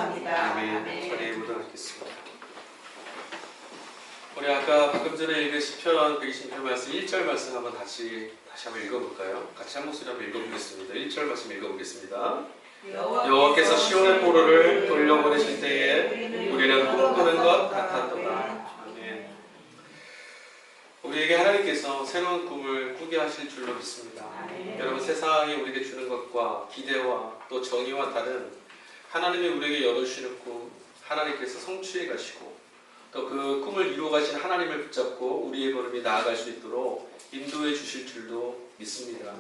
감사합니다. 아멘. 자리에 모두 하겠습니다. 우리 아까 방금 전에 읽은 시편 126편 말씀 1절 말씀 한번 다시 한번 읽어볼까요? 같이 한 목소리 한번 읽어보겠습니다. 1절 말씀 읽어보겠습니다. 여호와께서 시온의 포로를 돌려보내실 때에 우리는 꿈꾸는 것 같았도다. 아멘. 우리에게 하나님께서 새로운 꿈을 꾸게 하실 줄로 믿습니다. 여러분, 세상이 우리에게 주는 것과 기대와 또 정의와 다른 하나님이 우리에게 열어주시는 꿈, 하나님께서 성취해 가시고 또 그 꿈을 이루어 가신 하나님을 붙잡고 우리의 걸음이 나아갈 수 있도록 인도해 주실 줄도 믿습니다.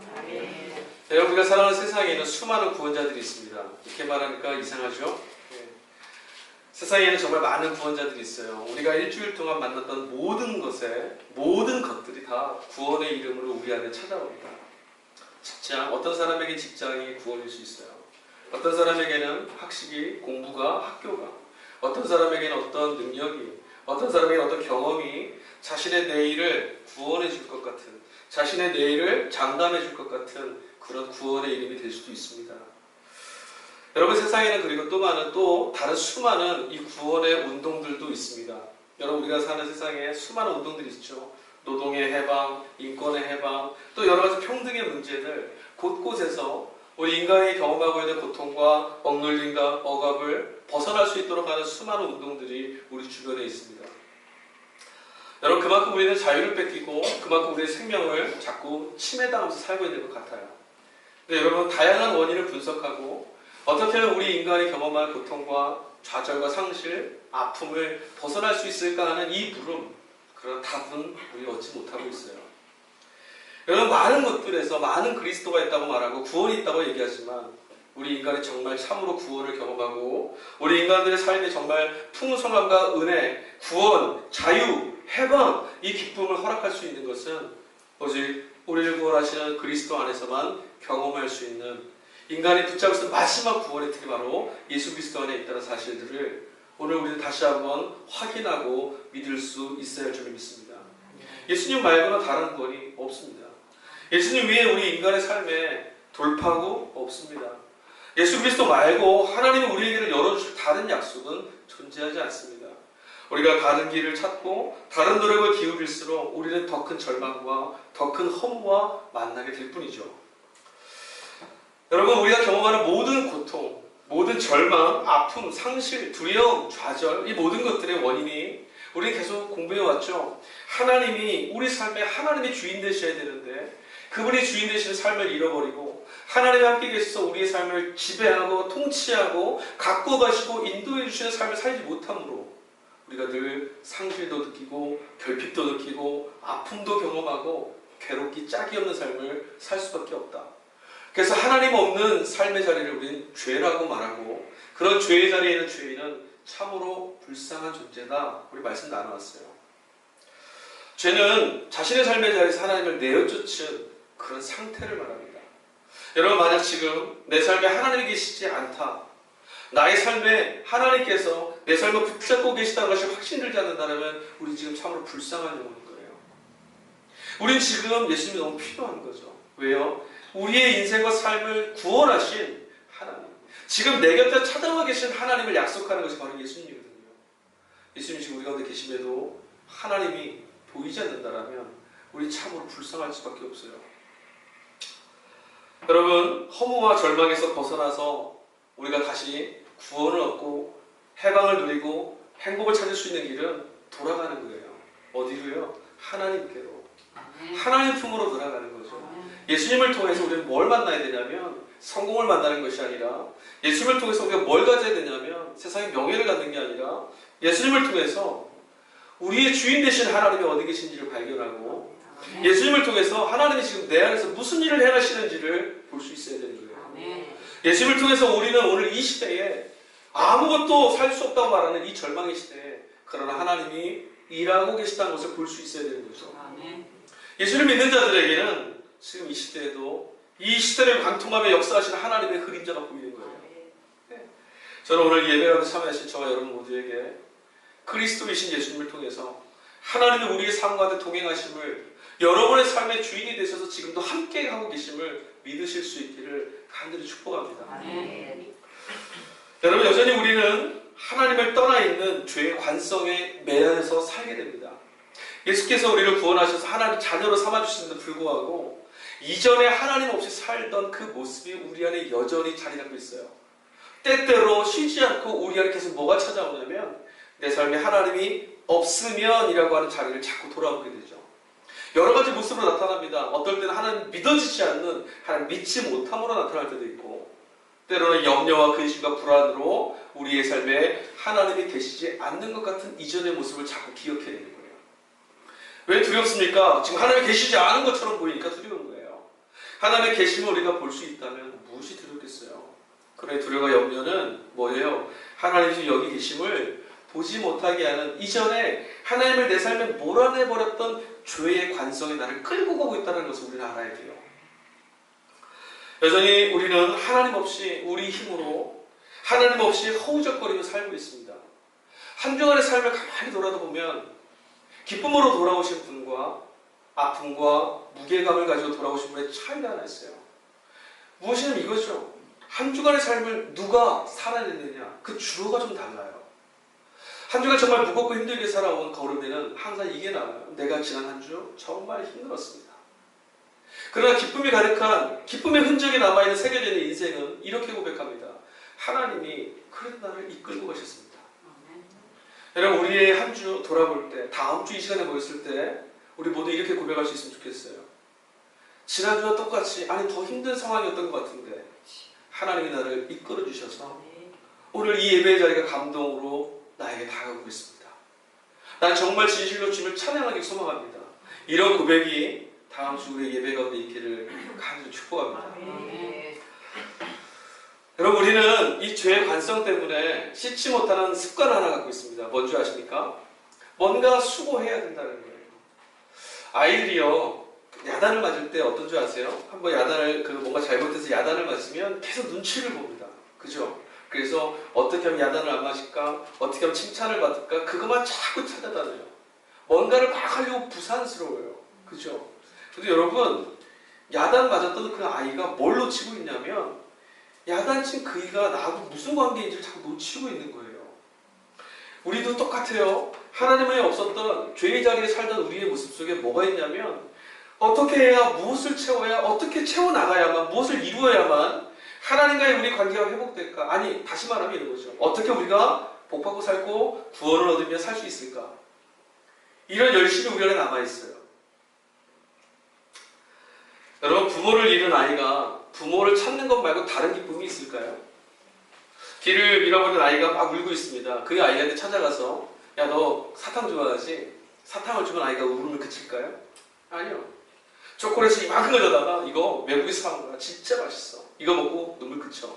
여러분, 우리가 살아가는 세상에는 수많은 구원자들이 있습니다. 이렇게 말하니까 이상하죠? 세상에는 정말 많은 구원자들이 있어요. 우리가 일주일 동안 만났던 모든 것들이 다 구원의 이름으로 우리 안에 찾아옵니다. 직장, 어떤 사람에게 직장이 구원일 수 있어요. 어떤 사람에게는 학식이, 공부가, 학교가, 어떤 사람에게는 어떤 능력이, 어떤 사람에게는 어떤 경험이 자신의 내일을 구원해 줄 것 같은, 자신의 내일을 장담해 줄 것 같은 그런 구원의 이름이 될 수도 있습니다. 여러분, 세상에는 그리고 또 다른 수많은 이 구원의 운동들도 있습니다. 여러분, 우리가 사는 세상에 수많은 운동들이 있죠. 노동의 해방, 인권의 해방, 또 여러 가지 평등의 문제들 곳곳에서 우리 인간이 경험하고 있는 고통과 억눌림과 억압을 벗어날 수 있도록 하는 수많은 운동들이 우리 주변에 있습니다. 여러분, 그만큼 우리는 자유를 뺏기고 그만큼 우리의 생명을 자꾸 침해당하면서 살고 있는 것 같아요. 근데 여러분, 다양한 원인을 분석하고 어떻게 하면 우리 인간이 경험할 고통과 좌절과 상실, 아픔을 벗어날 수 있을까 하는 이 물음, 그런 답은 우리가 얻지 못하고 있어요. 여러분, 많은 것들에서 많은 그리스도가 있다고 말하고 구원이 있다고 얘기하지만 우리 인간이 정말 참으로 구원을 경험하고 우리 인간들의 삶에 정말 풍성함과 은혜, 구원, 자유, 해방, 이 기쁨을 허락할 수 있는 것은 오직 우리를 구원하시는 그리스도 안에서만 경험할 수 있는, 인간이 붙잡을 수 있는 마지막 구원의 틀이 바로 예수 그리스도 안에 있다는 사실들을 오늘 우리는 다시 한번 확인하고 믿을 수 있어야 할 줄 믿습니다. 예수님 말고는 다른 구원이 없습니다. 예수님 외에 우리 인간의 삶에 돌파구 없습니다. 예수 그리스도 말고 하나님이 우리에게 열어주실 다른 약속은 존재하지 않습니다. 우리가 다른 길을 찾고 다른 노력을 기울일수록 우리는 더 큰 절망과 더 큰 허무와 만나게 될 뿐이죠. 여러분, 우리가 경험하는 모든 고통, 모든 절망, 아픔, 상실, 두려움, 좌절, 이 모든 것들의 원인이 우리는 계속 공부해왔죠. 하나님이 우리 삶에 하나님이 주인 되셔야 되는데 그분이 주인 되시는 삶을 잃어버리고 하나님이 함께 계셔서 우리의 삶을 지배하고 통치하고 가꾸어 가시고 인도해 주시는 삶을 살지 못함으로 우리가 늘 상실도 느끼고 결핍도 느끼고 아픔도 경험하고 괴롭기 짝이 없는 삶을 살 수밖에 없다. 그래서 하나님 없는 삶의 자리를 우리는 죄라고 말하고 그런 죄의 자리에 있는 죄인은 참으로 불쌍한 존재다. 우리 말씀 나눠왔어요. 죄는 자신의 삶의 자리에서 하나님을 내어쫓은 그런 상태를 말합니다. 여러분, 만약 지금 내 삶에 하나님이 계시지 않다, 나의 삶에 하나님께서 내 삶을 붙잡고 계시다는 것이 확신들지 않는다면 우리 지금 참으로 불쌍한 영혼인 거예요. 우린 지금 예수님이 너무 필요한 거죠. 왜요? 우리의 인생과 삶을 구원하신 하나님, 지금 내 곁에 찾아와 계신 하나님을 약속하는 것이 바로 예수님이거든요. 예수님이 지금 우리 가운데 계심에도 하나님이 보이지 않는다면 우리 참으로 불쌍할 수밖에 없어요. 여러분, 허무와 절망에서 벗어나서 우리가 다시 구원을 얻고 해방을 누리고 행복을 찾을 수 있는 길은 돌아가는 거예요. 어디로요? 하나님께로. 하나님 품으로 돌아가는 거죠. 예수님을 통해서 우리는 뭘 만나야 되냐면 성공을 만나는 것이 아니라, 예수님을 통해서 우리가 뭘 가져야 되냐면 세상의 명예를 갖는 게 아니라 예수님을 통해서 우리의 주인 되신 하나님이 어디 계신지를 발견하고 예수님을 통해서 하나님이 지금 내 안에서 무슨 일을 행하시는지를 볼 수 있어야 되는 거예요. 예수님을 통해서 우리는 오늘 이 시대에 아무것도 살 수 없다고 말하는 이 절망의 시대에 그러나 하나님이 일하고 계시다는 것을 볼 수 있어야 되는 거죠. 예수를 믿는 자들에게는 지금 이 시대에도 이 시대를 관통하며 역사하시는 하나님의 그림자가 보이는 거예요. 저는 오늘 예배하고 참여하신 저와 여러분 모두에게 그리스도이신 예수님을 통해서 하나님이 우리의 삶 가운데 동행하심을, 여러분의 삶의 주인이 되셔서 지금도 함께 하고 계심을 믿으실 수 있기를 간절히 축복합니다. 여러분, 여전히 우리는 하나님을 떠나 있는 죄의 관성에 매여서 살게 됩니다. 예수께서 우리를 구원하셔서 하나님 자녀로 삼아주시는데 불구하고 이전에 하나님 없이 살던 그 모습이 우리 안에 여전히 자리 잡고 있어요. 때때로 쉬지 않고 우리 안에 계속 뭐가 찾아오냐면 내 삶에 하나님이 없으면이라고 하는 자리를 자꾸 돌아보게 되죠. 여러 가지 모습으로 나타납니다. 어떨 때는 하나님 믿어지지 않는, 하나님 믿지 못함으로 나타날 때도 있고, 때로는 염려와 근심과 불안으로 우리의 삶에 하나님이 계시지 않는 것 같은 이전의 모습을 자꾸 기억해내는 거예요. 왜 두렵습니까? 지금 하나님이 계시지 않은 것처럼 보이니까 두려운 거예요. 하나님의 계심을 우리가 볼 수 있다면 무엇이 두렵겠어요? 그러나 두려움과 염려는 뭐예요? 하나님이 지금 여기 계심을 보지 못하게 하는, 이전에 하나님을 내 삶에 몰아내버렸던 죄의 관성이 나를 끌고 가고 있다는 것을 우리는 알아야 돼요. 여전히 우리는 하나님 없이 우리 힘으로, 하나님 없이 허우적거리며 살고 있습니다. 한 주간의 삶을 가만히 돌아보면 기쁨으로 돌아오신 분과 아픔과 무게감을 가지고 돌아오신 분의 차이가 하나 있어요. 무엇이냐면 이거죠. 한 주간의 삶을 누가 살아냈느냐, 그 주어가 좀 달라요. 한 주간 정말 무겁고 힘들게 살아온 걸음에는 항상 이게 나와요. 내가 지난 한 주 정말 힘들었습니다. 그러나 기쁨이 가득한, 기쁨의 흔적이 남아있는 새겨져 있는 인생은 이렇게 고백합니다. 하나님이 그래도 나를 이끌고 가셨습니다. 여러분, 우리의 한 주 돌아볼 때, 다음 주 이 시간에 모였을 때 우리 모두 이렇게 고백할 수 있으면 좋겠어요. 지난주와 똑같이, 아니 더 힘든 상황이었던 것 같은데 하나님이 나를 이끌어 주셔서 오늘 이 예배의 자리가 감동으로 나에게 다가오고 있습니다. 난 정말 진실로 주님을 찬양하기 소망합니다. 이런 고백이 다음 주 우리의 예배 가운데 있기를 간절히 축복합니다. 여러분, 우리는 이 죄의 관성 때문에 씻지 못하는 습관 하나 갖고 있습니다. 뭔지 아십니까? 뭔가 수고해야 된다는 거예요. 아이들이요, 야단을 맞을 때 어떤 줄 아세요? 한번 야단을, 뭔가 잘못해서 야단을 맞으면 계속 눈치를 봅니다. 그죠? 그래서 어떻게 하면 야단을 안 맞을까? 어떻게 하면 칭찬을 받을까? 그것만 자꾸 찾아다녀요. 뭔가를 막 하려고 부산스러워요. 그죠? 근데 여러분, 야단 맞았던 그 아이가 뭘 놓치고 있냐면 야단 친 그이가 나하고 무슨 관계인지를 자꾸 놓치고 있는 거예요. 우리도 똑같아요. 하나님의 없었던 죄의 자리에 살던 우리의 모습 속에 뭐가 있냐면 어떻게 해야, 무엇을 채워야, 어떻게 채워나가야만, 무엇을 이루어야만 하나님과의 우리 관계가 회복될까? 아니, 다시 말하면 이런 거죠. 어떻게 우리가 복받고 살고 구원을 얻으며 살 수 있을까? 이런 열심이 우리 안에 남아있어요. 여러분, 부모를 잃은 아이가 부모를 찾는 것 말고 다른 기쁨이 있을까요? 길을 잃어버린 아이가 막 울고 있습니다. 그 아이한테 찾아가서 야, 너 사탕 좋아하지? 사탕을 주면 아이가 울음을 그칠까요? 아니요. 초콜릿을 이만큼 가져다가 이거 외국에서 사온 거야. 진짜 맛있어. 이거 먹고 눈물 그쳐.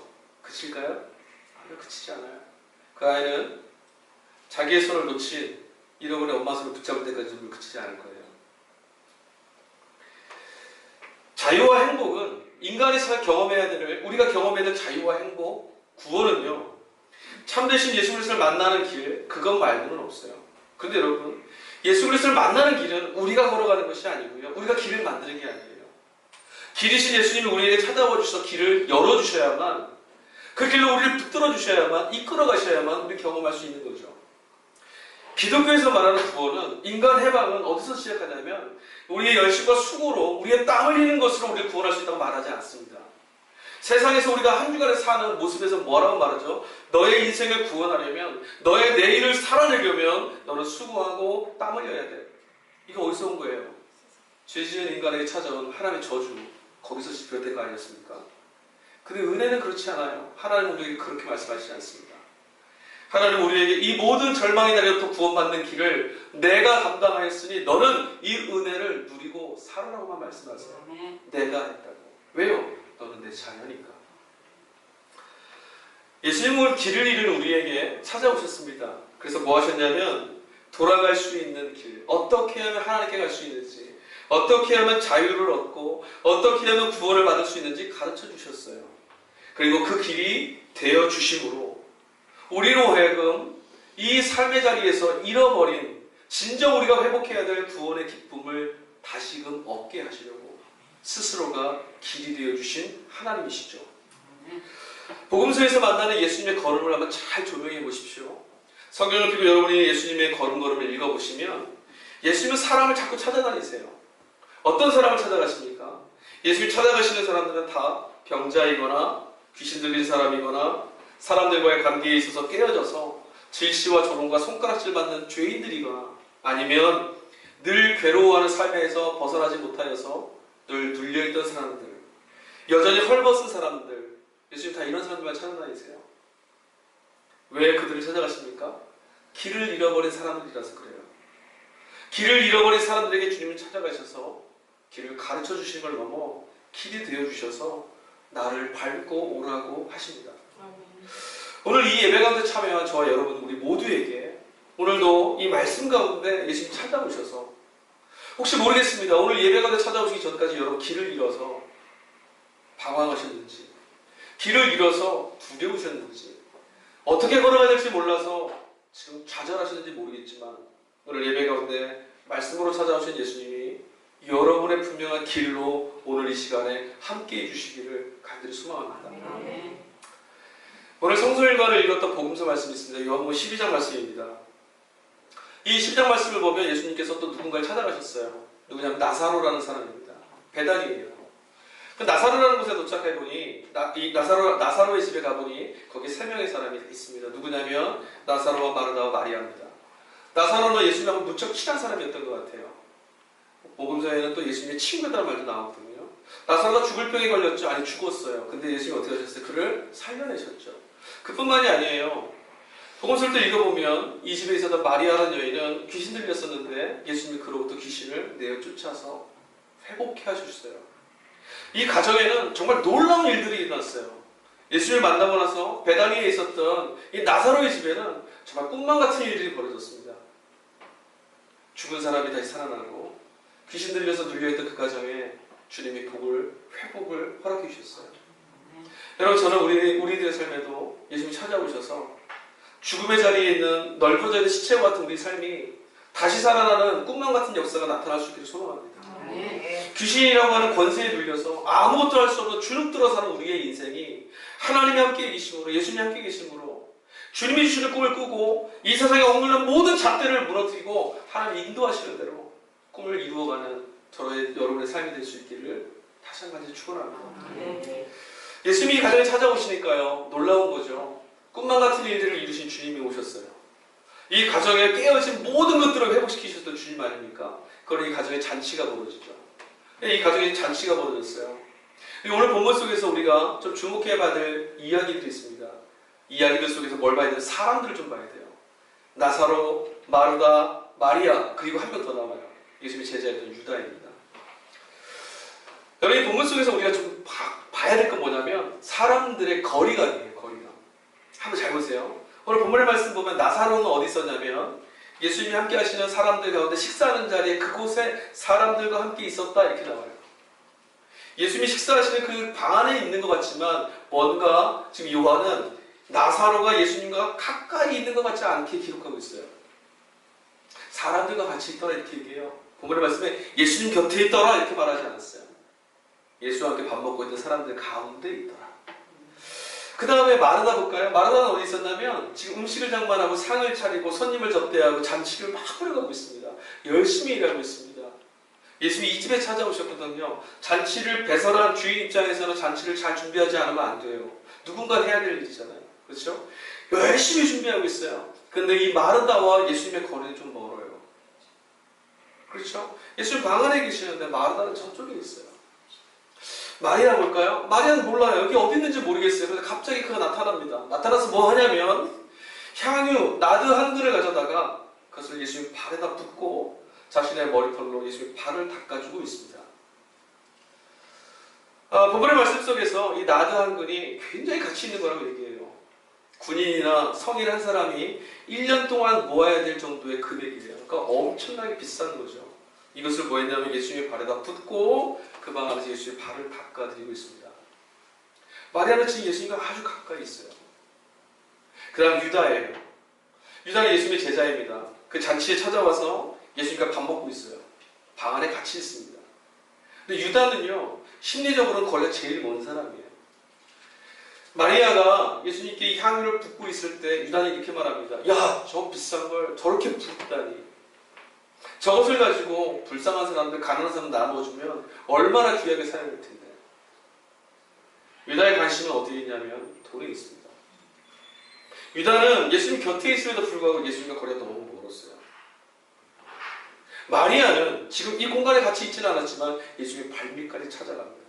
그칠까요? 아니요, 그치지 않아요. 그 아이는 자기의 손을 놓친 잃어버린 엄마 손을 붙잡을 때까지 눈물 그치지 않을 거예요. 자유와 행복은 인간이 경험해야 될, 우리가 경험해야 될 자유와 행복, 구원은요, 참되신 예수 그리스도를 만나는 길, 그것 말고는 없어요. 근데 여러분, 예수 그리스도를 만나는 길은 우리가 걸어가는 것이 아니고요, 우리가 길을 만드는 게 아니에요. 길이신 예수님이 우리에게 찾아와 주셔서 길을 열어주셔야만, 그 길로 우리를 붙들어 주셔야만, 이끌어 가셔야만 우리 경험할 수 있는 거죠. 기독교에서 말하는 구원은, 인간 해방은 어디서 시작하냐면 우리의 열심과 수고로, 우리의 땀 흘리는 것으로 우리를 구원할 수 있다고 말하지 않습니다. 세상에서 우리가 한 주간에 사는 모습에서 뭐라고 말하죠? 너의 인생을 구원하려면, 너의 내일을 살아내려면 너는 수고하고 땀 흘려야 돼. 이거 어디서 온 거예요? 죄지은 인간에게 찾아온 하나님의 저주, 거기서 비롯된 거 아니었습니까? 근데 은혜는 그렇지 않아요. 하나님은 우리에게 그렇게 말씀하시지 않습니다. 하나님은 우리에게 이 모든 절망의 날에부터 구원받는 길을 내가 감당하였으니 너는 이 은혜를 누리고 살아라고만 말씀하세요. 내가 했다고. 왜요? 너는 내 자녀니까. 예수님은 길을 잃은 우리에게 찾아오셨습니다. 그래서 뭐 하셨냐면 돌아갈 수 있는 길, 어떻게 하면 하나님께 갈 수 있는지, 어떻게 하면 자유를 얻고 어떻게 하면 구원을 받을 수 있는지 가르쳐 주셨어요. 그리고 그 길이 되어 주심으로 우리로 하여금 이 삶의 자리에서 잃어버린, 진정 우리가 회복해야 될 구원의 기쁨을 다시금 얻게 하시려고 스스로가 길이 되어 주신 하나님이시죠. 복음서에서 만나는 예수님의 걸음을 한번 잘 조명해 보십시오. 성경을 펴고 여러분이 예수님의 걸음걸음을 읽어보시면 예수님은 사람을 자꾸 찾아다니세요. 어떤 사람을 찾아가십니까? 예수님이 찾아가시는 사람들은 다 병자이거나 귀신 들린 사람이거나 사람들과의 관계에 있어서 깨어져서 질시와 조롱과 손가락질 받는 죄인들이거나 아니면 늘 괴로워하는 삶에서 벗어나지 못하여서 늘 눌려있던 사람들, 여전히 헐벗은 사람들, 예수님 다 이런 사람들만 찾아다니세요. 왜 그들을 찾아가십니까? 길을 잃어버린 사람들이라서 그래요. 길을 잃어버린 사람들에게 주님을 찾아가셔서 길을 가르쳐 주시는 걸 넘어 길이 되어주셔서 나를 밟고 오라고 하십니다. 오늘 이 예배 가운데 참여한 저와 여러분 우리 모두에게 오늘도 이 말씀 가운데 예수님 찾아오셔서 혹시 모르겠습니다. 오늘 예배 가운데 찾아오시기 전까지 여러분 길을 잃어서 방황하셨는지 길을 잃어서 두려우셨는지 어떻게 걸어가야 될지 몰라서 지금 좌절하시는지 모르겠지만 오늘 예배 가운데 말씀으로 찾아오신 예수님이 여러분의 분명한 길로 오늘 이 시간에 함께해 주시기를 간절히 소망합니다. 오늘 성소일관을 읽었던 복음서 말씀이 있습니다. 요한복음 12장 말씀입니다. 이 12장 말씀을 보면 예수님께서 또 누군가를 찾아가셨어요. 누구냐면 나사로라는 사람입니다. 베다니에요. 그 나사로라는 곳에 도착해보니 이 나사로의 집에 가보니 거기 3명의 사람이 있습니다. 누구냐면 나사로와 마르다와 마리아입니다. 나사로는 예수님하고 무척 친한 사람이었던 것 같아요. 복음서에는 또 예수님의 친구라는 말도 나오거든요. 나사로가 죽을 병에 걸렸죠. 아니 죽었어요. 근데 예수님이 어떻게 하셨어요? 그를 살려내셨죠. 그뿐만이 아니에요. 복음서를 또 읽어보면 이 집에 있었던 마리아라는 여인은 귀신 들렸었는데 예수님이 그로부터 귀신을 내어 쫓아서 회복해 하셨어요. 이 가정에는 정말 놀라운 일들이 일어났어요. 예수님을 만나고 나서 베다니에 있었던 이 나사로의 집에는 정말 꿈만 같은 일들이 벌어졌습니다. 죽은 사람이 다시 살아나고 귀신 들려서 눌려있던 그 가정에 주님이 회복을 허락해 주셨어요. 여러분 저는 우리들의 삶에도 예수님이 찾아오셔서 죽음의 자리에 있는 넓어져 있는 시체와 같은 우리 삶이 다시 살아나는 꿈만 같은 역사가 나타날 수 있기를 소망합니다. 귀신이라고 하는 권세에 눌려서 아무것도 할 수 없는 주눅들어 사는 우리의 인생이 하나님이 함께 계심으로 예수님이 함께 계심으로 주님이 주시는 꿈을 꾸고 이 세상에 억눌린 모든 잣대를 무너뜨리고 하나님 인도하시는 대로 꿈을 이루어가는 여러분의 삶이 될 수 있기를 다시 한 가지 축원합니다. 예수님이 이 가정에 찾아오시니까요 놀라운 거죠. 꿈만 같은 일들을 이루신 주님이 오셨어요. 이 가정에 깨어진 모든 것들을 회복시키셨던 주님 아닙니까? 그러니 이 가정에 잔치가 벌어지죠. 이 가정에 잔치가 벌어졌어요. 오늘 본문 속에서 우리가 좀 주목해야 될 이야기들이 있습니다. 이 이야기들 속에서 뭘 봐야 돼요? 사람들을 좀 봐야 돼요. 나사로, 마르다, 마리아, 그리고 한 명 더 나와요. 예수님의 제자였던 유다입니다. 여러분 이 본문 속에서 우리가 좀 봐야 될 건 뭐냐면 사람들의 거리감이에요. 거리감. 한번 잘 보세요. 오늘 본문의 말씀 보면 나사로는 어디 있었냐면 예수님이 함께 하시는 사람들 가운데 식사하는 자리에 그곳에 사람들과 함께 있었다 이렇게 나와요. 예수님이 식사하시는 그 방 안에 있는 것 같지만 뭔가 지금 요한은 나사로가 예수님과 가까이 있는 것 같지 않게 기록하고 있어요. 사람들과 같이 있더라 이렇게 얘기해요. 본문의 말씀에 예수님 곁에 있더라 이렇게 말하지 않았어요. 예수와 함께 밥 먹고 있던 사람들 가운데 있더라. 그 다음에 마르다 볼까요? 마르다는 어디 있었냐면 지금 음식을 장만하고 상을 차리고 손님을 접대하고 잔치를 막 꾸려가고 있습니다. 열심히 일하고 있습니다. 예수님이 이 집에 찾아오셨거든요. 잔치를 배설한 주인 입장에서는 잔치를 잘 준비하지 않으면 안 돼요. 누군가 해야 될 일이잖아요. 그렇죠? 열심히 준비하고 있어요. 근데 이 마르다와 예수님의 거리는 좀 멀어요. 그렇죠? 예수님 방 안에 계시는데 마르다는 저쪽에 있어요. 마리아 볼까요? 마리아는 몰라요. 여기 어디 있는지 모르겠어요. 그래서 갑자기 그가 나타납니다. 나타나서 뭐 하냐면 향유, 나드 한 그릇을 가져다가 그것을 예수님 발에다 붓고 자신의 머리털로 예수님 발을 닦아주고 있습니다. 본문의 말씀 속에서 이 나드 한 근이 굉장히 가치 있는 거라고 얘기해요. 군인이나 성인 한 사람이 1년 동안 모아야 될 정도의 금액이래요. 그러니까 엄청나게 비싼 거죠. 이것을 뭐 했냐면 예수님의 발에다 붓고 그 방 안에서 예수님의 발을 닦아드리고 있습니다. 마리아는 지금 예수님과 아주 가까이 있어요. 그 다음 유다예요. 유다는 예수님의 제자입니다. 그 잔치에 찾아와서 예수님과 밥 먹고 있어요. 방 안에 같이 있습니다. 근데 유다는요 심리적으로는 거리가 제일 먼 사람이에요. 마리아가 예수님께 이 향유를 붓고 있을 때 유다는 이렇게 말합니다. 야, 저 비싼 걸 저렇게 붓다니. 저것을 가지고 불쌍한 사람들, 가난한 사람 나눠주면 얼마나 귀하게 사용할 텐데. 유다의 관심은 어디에 있냐면 돈에 있습니다. 유다는 예수님 곁에 있음에도 불구하고 예수님과 거리가 너무 멀었어요. 마리아는 지금 이 공간에 같이 있지는 않았지만 예수님의 발밑까지 찾아갑니다.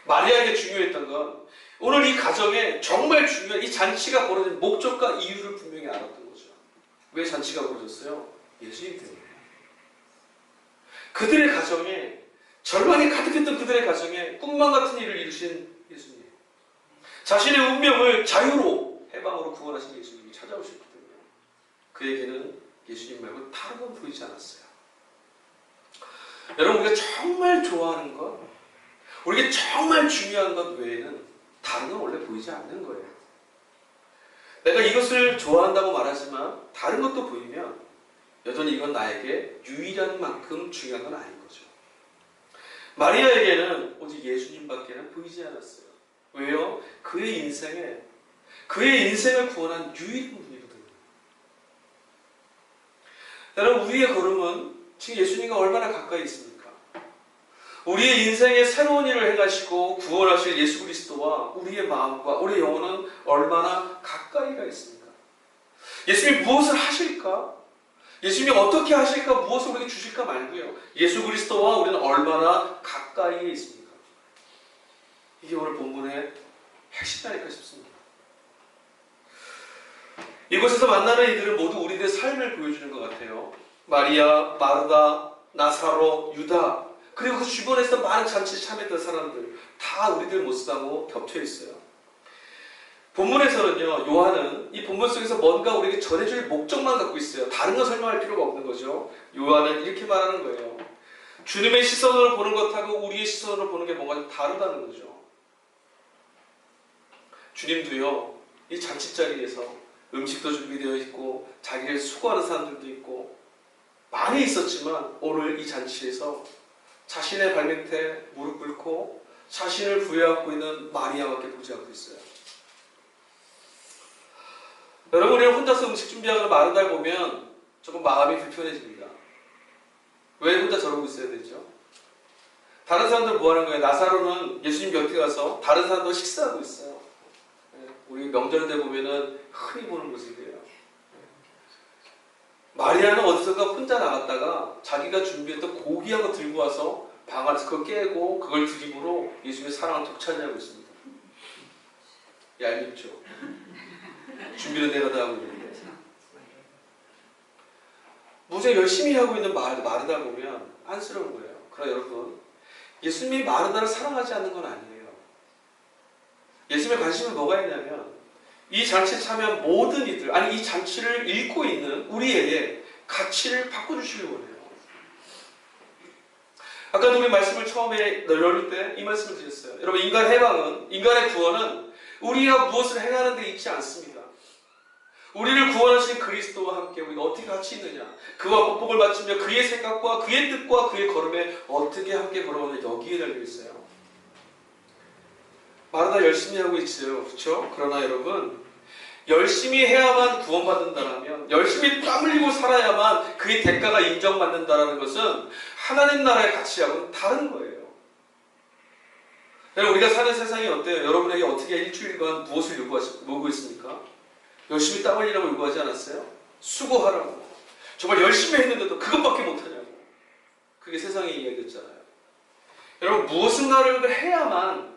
마리아에게 중요했던 건 오늘 이 가정에 정말 중요한 이 잔치가 벌어진 목적과 이유를 분명히 알았던 거죠. 왜 잔치가 벌어졌어요? 예수님 때문에. 그들의 가정에, 절망이 가득했던 그들의 가정에 꿈만 같은 일을 이루신 예수님, 자신의 운명을 자유로 해방으로 구원하신 예수님이 찾아오셨기 때문에 그에게는 예수님 말고 다른 건 보이지 않았어요. 여러분, 우리가 정말 좋아하는 것, 우리에게 정말 중요한 것 외에는 다른 건 원래 보이지 않는 거예요. 내가 이것을 좋아한다고 말하지만 다른 것도 보이면 여전히 이건 나에게 유일한 만큼 중요한 건 아닌 거죠. 마리아에게는 오직 예수님밖에는 보이지 않았어요. 왜요? 그의 인생을 구원한 유일한 분이거든요. 여러분, 우리의 걸음은 지금 예수님과 얼마나 가까이 있습니까? 우리의 인생에 새로운 일을 해가시고 구원하실 예수 그리스도와 우리의 마음과 우리의 영혼은 얼마나 가까이가 있습니까? 예수님이 무엇을 하실까? 예수님이 어떻게 하실까? 무엇을 우리에게 주실까 말고요. 예수 그리스도와 우리는 얼마나 가까이에 있습니까? 이게 오늘 본문의 핵심이 아닐까 싶습니다. 이곳에서 만나는 이들은 모두 우리들의 삶을 보여주는 것 같아요. 마리아, 마르다, 나사로, 유다, 그리고 그 주변에서 많은 잔치에 참여했던 사람들 다 우리들 모습하고 겹쳐 있어요. 본문에서는요, 요한은 이 본문 속에서 뭔가 우리에게 전해줄 목적만 갖고 있어요. 다른 거 설명할 필요가 없는 거죠. 요한은 이렇게 말하는 거예요. 주님의 시선으로 보는 것하고 우리의 시선으로 보는 게 뭔가 좀 다르다는 거죠. 주님도요, 이 잔치자리에서 음식도 준비되어 있고 자기를 수고하는 사람들도 있고 많이 있었지만 오늘 이 잔치에서 자신의 발밑에 무릎 꿇고 자신을 부여하고 있는 마리아밖에 보지 않고 있어요. 여러분, 우리가 혼자서 음식 준비하거나 마르다를 보면 조금 마음이 불편해집니다. 왜 혼자 저러고 있어야 되죠? 다른 사람들 뭐 하는 거예요? 나사로는 예수님 곁에 가서 다른 사람도 식사하고 있어요. 우리 명절 때 보면은 흔히 보는 모습이에요. 마리아는 어디선가 혼자 나갔다가 자기가 준비했던 고기한 거 들고 와서 방 안에서 그걸 깨고 그걸 드림으로 예수님의 사랑을 독차지하고 있습니다. 얄밉죠. 준비를 내가 다 하고 있는데. 무지 열심히 하고 있는 마르다 보면 안쓰러운 거예요. 그러나 여러분, 예수님이 마르다를 사랑하지 않는 건 아니에요. 예수님의 관심은 뭐가 있냐면 이 잔치에 참여한 모든 이들, 아니 이 잔치를 읽고 있는 우리에게 가치를 바꿔주시길 원해요. 아까도 우리 말씀을 처음에 열릴 때 이 말씀을 드렸어요. 여러분, 인간의 해방은, 인간의 구원은 우리가 무엇을 행하는 데 있지 않습니다. 우리를 구원하신 그리스도와 함께 우리가 어떻게 같이 있느냐, 그와 복복을 바치며 그의 생각과 그의 뜻과 그의 걸음에 어떻게 함께 걸어오느냐, 여기에 달려 있어요. 마르다 열심히 하고 있어요. 그렇죠? 그러나 여러분, 열심히 해야만 구원받는다라면, 열심히 땀 흘리고 살아야만 그의 대가가 인정받는다라는 것은 하나님 나라의 가치하고는 다른 거예요. 우리가 사는 세상이 어때요? 여러분에게 어떻게 일주일간 무엇을 요구했습니까? 열심히 땀 흘리라고 요구하지 않았어요? 수고하라고. 정말 열심히 했는데도 그것밖에 못하냐고. 그게 세상의 이야기였잖아요. 여러분, 무엇인가를 해야만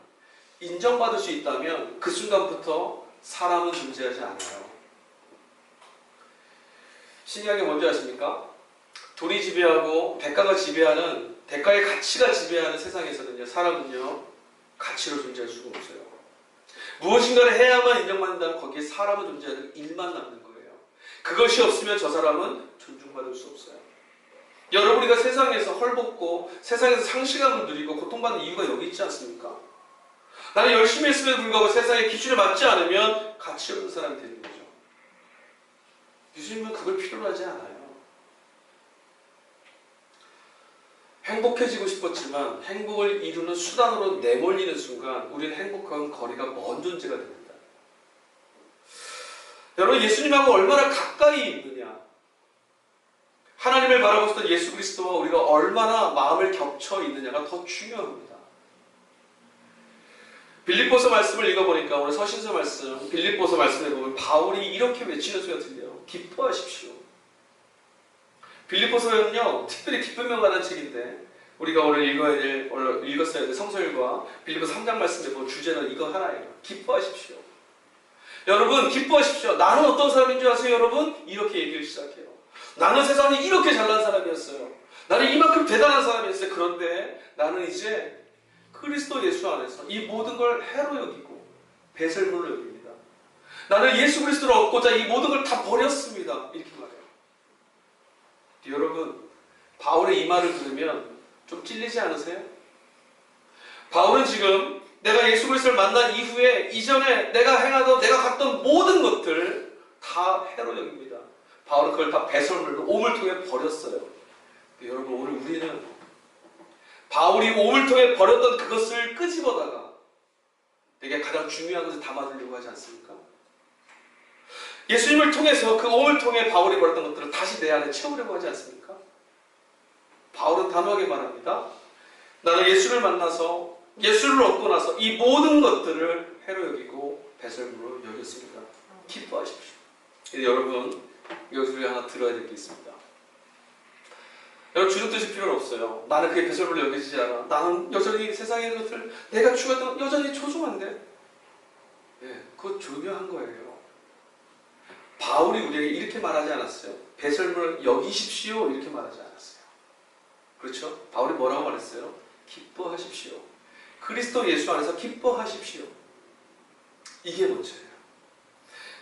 인정받을 수 있다면 그 순간부터 사람은 존재하지 않아요. 신기한 게 뭔지 아십니까? 돈이 지배하고 대가가 지배하는, 대가의 가치가 지배하는 세상에서는요, 사람은요, 가치로 존재할 수가 없어요. 무엇인가를 해야만 인정받는다면 거기에 사람은 존재하는 일만 남는 거예요. 그것이 없으면 저 사람은 존중받을 수 없어요. 여러분, 우리가 세상에서 헐벗고 세상에서 상실감을 누리고 고통받는 이유가 여기 있지 않습니까? 나는 열심히 했음에도 불구하고 세상의 기준에 맞지 않으면 가치 없는 사람이 되는 거죠. 예수님은 그걸 필요로 하지 않아요. 행복해지고 싶었지만 행복을 이루는 수단으로 내몰리는 순간 우리는 행복한 거리가 먼 존재가 됩니다. 여러분, 예수님하고 얼마나 가까이 있느냐, 하나님을 바라보고 있던 예수 그리스도와 우리가 얼마나 마음을 겹쳐 있느냐가 더 중요합니다. 빌립보서 말씀을 읽어보니까 오늘 서신서 말씀, 빌립보서 말씀에 보면 바울이 이렇게 외치는 소리가 들려요. 기뻐하십시오. 빌립보서는요, 특별히 기쁨에 관한 책인데 우리가 오늘 읽었어야 될 성서일과 빌립보서 3장 말씀에 보면 주제는 이거 하나예요. 기뻐하십시오. 여러분, 기뻐하십시오. 나는 어떤 사람인 줄 아세요, 여러분? 이렇게 얘기를 시작해요. 나는 세상에 이렇게 잘난 사람이었어요. 나는 이만큼 대단한 사람이었어요. 그런데 나는 이제 그리스도 예수 안에서 이 모든 걸 해로 여기고 배설물로 여깁니다. 나는 예수 그리스도를 얻고자 이 모든 걸 다 버렸습니다. 이렇게 말해요. 여러분, 바울의 이 말을 들으면 좀 찔리지 않으세요? 바울은 지금 내가 예수 그리스도를 만난 이후에 이전에 내가 행하던, 내가 갔던 모든 것들 다 해로 여깁니다. 바울은 그걸 다 배설물로 오물통에 버렸어요. 여러분, 오늘 우리는 바울이 오물통에 버렸던 그것을 끄집어다가 내게 가장 중요한 것을 담아두려고 하지 않습니까? 예수님을 통해서 그 오물통에 바울이 버렸던 것들을 다시 내 안에 채우려고 하지 않습니까? 바울은 단호하게 말합니다. 나는 예수를 만나서 예수를 얻고 나서 이 모든 것들을 해로 여기고 배설물로 여겼습니다. 기뻐하십시오. 여러분, 여기서 우리 하나 들어야 될 게 있습니다. 여러분, 주눅드실 필요는 없어요. 나는 그게 배설물로 여기지 않아. 나는 여전히 세상에 있는 것들, 내가 추구했던 건 여전히 소중한데. 그거 중요한 거예요. 바울이 우리에게 이렇게 말하지 않았어요. 배설물을 여기십시오, 이렇게 말하지 않았어요. 그렇죠? 바울이 뭐라고 말했어요? 기뻐하십시오. 그리스도 예수 안에서 기뻐하십시오. 이게 문제예요.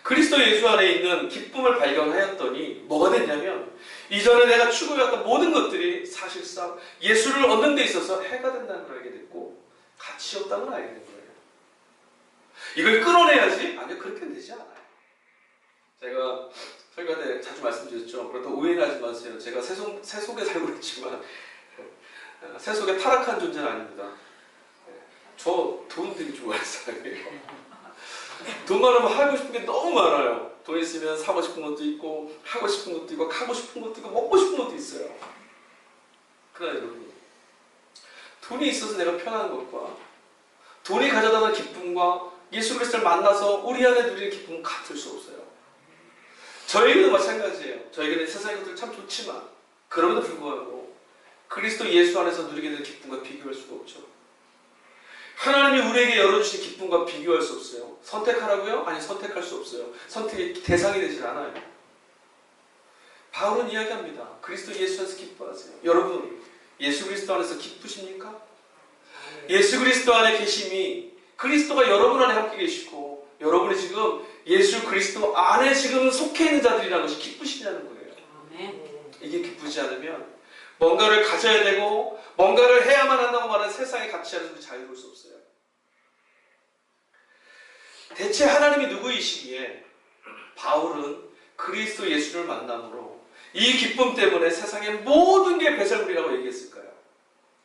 그리스도 예수 안에 있는 기쁨을 발견하였더니 뭐가 됐냐면 이전에 내가 추구해왔던 모든 것들이 사실상 예수를 얻는 데 있어서 해가 된다는 걸 알게 됐고 가치 없다는 걸 알게 된 거예요. 이걸 끌어내야지? 아니요, 그렇게는 되지 않아요. 제가 설교 때 자주 말씀드렸죠. 그렇다고 오해는 하지 마세요. 제가 세속에 살고 있지만 세속에 타락한 존재는 아닙니다. 저 돈 되게 좋아하는 사람이에요. 돈 많으면 하고 싶은 게 너무 많아요. 돈 있으면 사고 싶은 것도 있고 하고 싶은 것도 있고 가고 싶은 것도 있고 먹고 싶은 것도 있어요. 그러나 여러분, 돈이 있어서 내가 편한 것과 돈이 가져다는 기쁨과 예수 그리스도를 만나서 우리 안에 누리는 기쁨은 같을 수 없어요. 저에게도 마찬가지예요. 저에게는 세상의 것들 참 좋지만 그럼에도 불구하고 그리스도 예수 안에서 누리게 되는 기쁨과 비교할 수가 없죠. 하나님이 우리에게 열어주신 기쁨과 비교할 수 없어요. 선택하라고요? 아니, 선택할 수 없어요. 선택의 대상이 되질 않아요. 바울은 이야기합니다. 그리스도 예수 안에서 기뻐하세요. 여러분, 예수 그리스도 안에서 기쁘십니까? 예수 그리스도 안에 계심이 그리스도가 여러분 안에 함께 계시고 여러분이 지금 예수 그리스도 안에 지금 속해 있는 자들이라는 것이 기쁘시냐는 거예요. 이게 기쁘지 않으면 뭔가를 가져야 되고 뭔가를 해야만 한다고 말하는 세상의 가치 안에서 자유로울 수 없어요. 대체 하나님이 누구이시기에 바울은 그리스도 예수를 만남으로 이 기쁨 때문에 세상의 모든 게 배설물이라고 얘기했을까요?